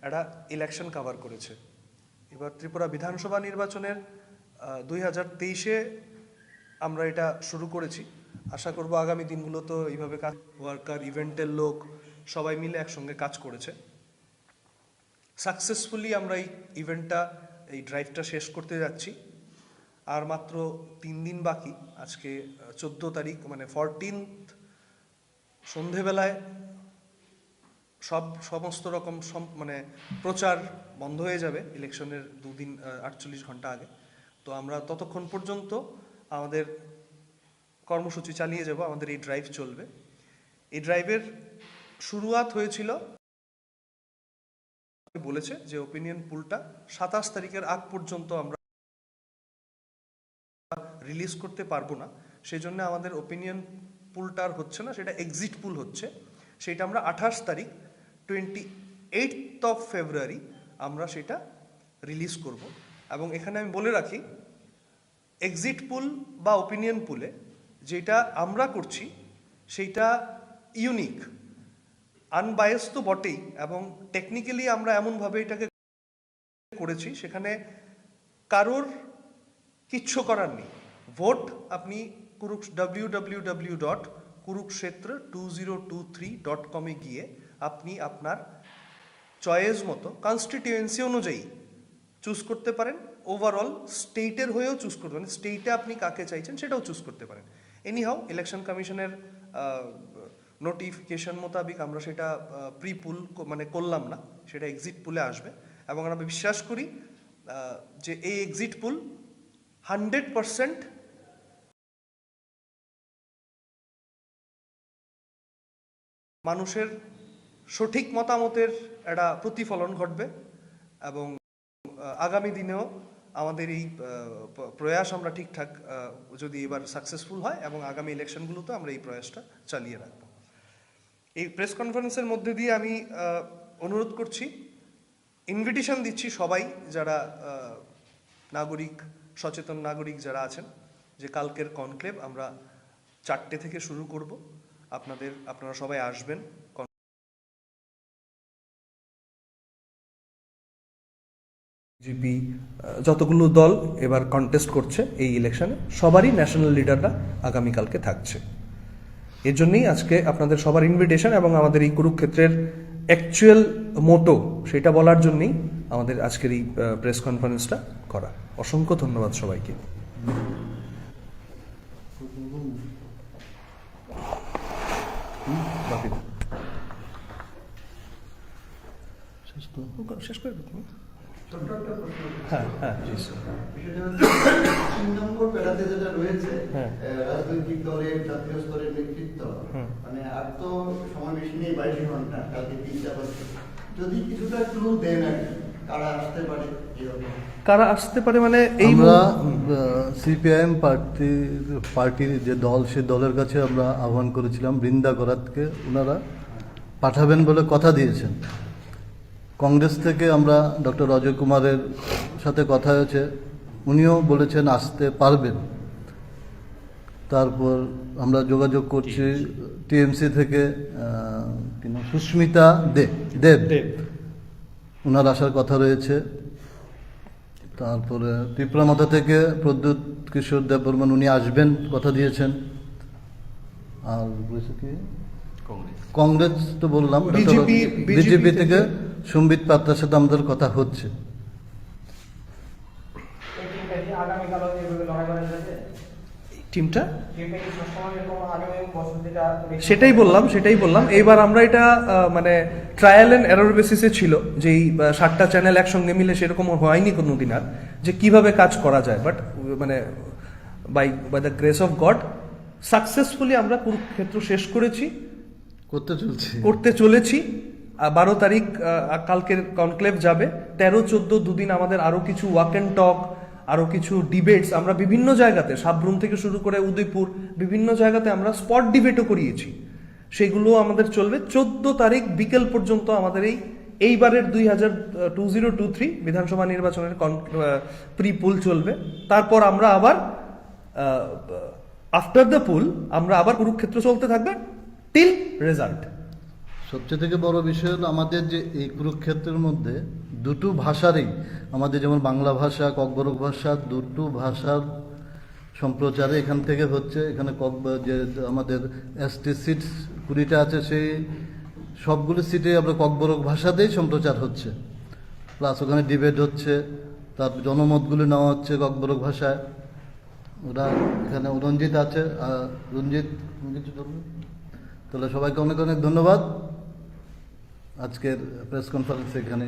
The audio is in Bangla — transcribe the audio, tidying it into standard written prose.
একটা ইলেকশন কভার করেছে। এবার ত্রিপুরা বিধানসভা নির্বাচনের 2023-এ আমরা এটা শুরু করেছি। আশা করব আগামী দিনগুলোতে এইভাবে কাজ, ওয়ার্কার, ইভেন্টের লোক সবাই মিলে একসঙ্গে কাজ করেছে। সাকসেসফুলি আমরা এই ইভেন্টটা, এই ড্রাইভটা শেষ করতে যাচ্ছি। আর মাত্র 3 দিন বাকি। আজকে 14 তারিখ, মানে 14th সন্ধেবেলায় সমস্ত রকম মানে প্রচার বন্ধ হয়ে যাবে ইলেকশনের 2 দিন 48 ঘন্টা আগে। তো আমরা ততক্ষণ পর্যন্ত আমাদের কর্মসূচি চালিয়ে যাব, আমাদের এই ড্রাইভ চলবে। এই ড্রাইভের শুরুয়াত হয়েছিল, বলেছে যে ওপিনিয়ন পুলটা 27 তারিখের আগ পর্যন্ত আমরা রিলিজ করতে পারবো না। সেই জন্য আমাদের ওপিনিয়ন পুলটার হচ্ছে না, সেটা এক্সিট পুল হচ্ছে। সেটা আমরা 28 তারিখ 28th of February আমরা সেটা রিলিজ করব। এবং এখানে আমি বলে রাখি, এক্সিট পুল বা ওপিনিয়ন পুলে যেটা আমরা করছি সেইটা ইউনিক, আনবায়াস তো বটেই, এবং টেকনিক্যালি আমরা এমনভাবে এটাকে করেছি সেখানে কারোর কিচ্ছু করার নেই। ভোট আপনি www.kurukshetra2023.com গিয়ে আপনি আপনার চয়েস মতো কনস্টিটিউয়েন্সি অনুযায়ী চুজ করতে পারেন। ওভারঅল স্টেটের হয়েও চুজ করতে পারেন, স্টেটে আপনি কাকে চাইছেন সেটাও চুজ করতে পারেন। এনিহাও ইলেকশন কমিশনের নোটিফিকেশন মোতাবিক আমরা সেটা প্রি পুল মানে করলাম না, সেটা এক্সিট পুলে আসবে। এবং আমরা বিশ্বাস করি যে এই এক্সিট পুল 100% মানুষের সঠিক মতামতের একটা প্রতিফলন ঘটবে। এবং আগামী দিনেও আমাদের এই প্রয়াস আমরা ঠিকঠাক যদি এবার সাকসেসফুল হয় এবং আগামী ইলেকশনগুলোতে আমরা এই প্রয়াসটা চালিয়ে রাখব। এই প্রেস কনফারেন্সের মধ্যে দিয়ে আমি অনুরোধ করছি, ইনভিটেশন দিচ্ছি সবাই যারা নাগরিক, সচেতন নাগরিক যারা আছেন, যে কালকের কনক্লেভ আমরা 4টে থেকে শুরু করব। আপনারা সবাই আসবেন। জিপি যতগুলো দল এবার কন্টেস্ট করছে এই ইলেকশনে, সবারই ন্যাশনাল লিডাররা আগামীকালকে থাকছে। এর জন্যই আজকে আপনাদের সবার ইনভিটেশন এবং আমাদের এই কুরুক্ষেত্রের অ্যাকচুয়াল মোটো সেটা বলার জন্যই আমাদের আজকের এই প্রেস কনফারেন্সটা করা। অসংখ্য ধন্যবাদ সবাইকে। শেষ করে তুমি। হ্যাঁ হ্যাঁ রাজনৈতিক দলের জাতীয় স্তরের নেতৃত্ব, মানে আর তো সময় বেশি নেই, 22 ঘন্টা, কালকে 3টা বাজে। যদি কিছুটা ক্লু দেন আর কি, কারা আসতে পারে মানে আমরা সিপিআইএম পার্টির যে দল, সেই দলের কাছে আমরা আহ্বান করেছিলাম বৃন্দা করাতকে, ওনারা পাঠাবেন বলে কথা দিয়েছেন। কংগ্রেস থেকে আমরা ডক্টর অজয় কুমারের সাথে কথা হয়েছে, উনিও বলেছেন আসতে পারবেন। তারপর আমরা যোগাযোগ করছি টিএমসি থেকে সুস্মিতা দেব, ওনার আসার কথা রয়েছে। তারপরে ত্রিপুরামাথা থেকে প্রদ্যুৎ কিশোর দেববর্মন, উনি আসবেন কথা দিয়েছেন। আর বলেছে কি কংগ্রেস তো বললাম, বিজেপি থেকে সম্বিত পাত্রের সাথে আমাদের কথা হচ্ছে। টিমটা সেটাই বললাম এইবার আমরা এটা মানে ট্রায়াল এন্ড এরর বেসিসে ছিল, যে এই 7টা চ্যানেল একসঙ্গে মিলে সেরকম হয়নি কোনোদিন আর, যে কিভাবে কাজ করা যায়। বাট মানে by the grace of God successfully আমরা কুরুক্ষেত্র শেষ করেছি, করতে চলেছি। 12 তারিখ কালকের কনক্লেভ যাবে। 13-14 দুদিন আমাদের আরো কিছু ওয়াক অ্যান্ড টক, আরো কিছু ডিবেটস আমরা বিভিন্ন জায়গাতে, সাবরুম থেকে শুরু করে উদয়পুর, বিভিন্ন জায়গাতে আমরা স্পট ডিবেটও করিয়েছি, সেগুলো আমাদের চলবে। 14 তারিখ বিকেল পর্যন্ত আমাদের এইবারের 2023 বিধানসভা নির্বাচনের প্রি পুল চলবে। তারপর আমরা আবার আফটার দ্য পুল আমরা আবার কুরুক্ষেত্র চলতে থাকবে টিল রেজাল্ট। সবচেয়ে থেকে বড় বিষয় হলো আমাদের যে এই কুরুক্ষেত্রের মধ্যে দুটো ভাষারই, আমাদের যেমন বাংলা ভাষা, ককবরক ভাষা, দুটো ভাষার সম্প্রচারে এখান থেকে হচ্ছে। এখানে যে আমাদের এসটি সিট 20টা আছে, সেই সবগুলো সিটে আমরা ককবরক ভাষাতেই সম্প্রচার হচ্ছে। প্লাস ওখানে ডিবেট হচ্ছে, তার জনমতগুলো নেওয়া হচ্ছে ককবরক ভাষায়। ওরা এখানে রঞ্জিত আছে, রঞ্জিত কিছু বলবে? তাহলে সবাইকে অনেক অনেক ধন্যবাদ। আজকের প্রেস কনফারেন্স এখানে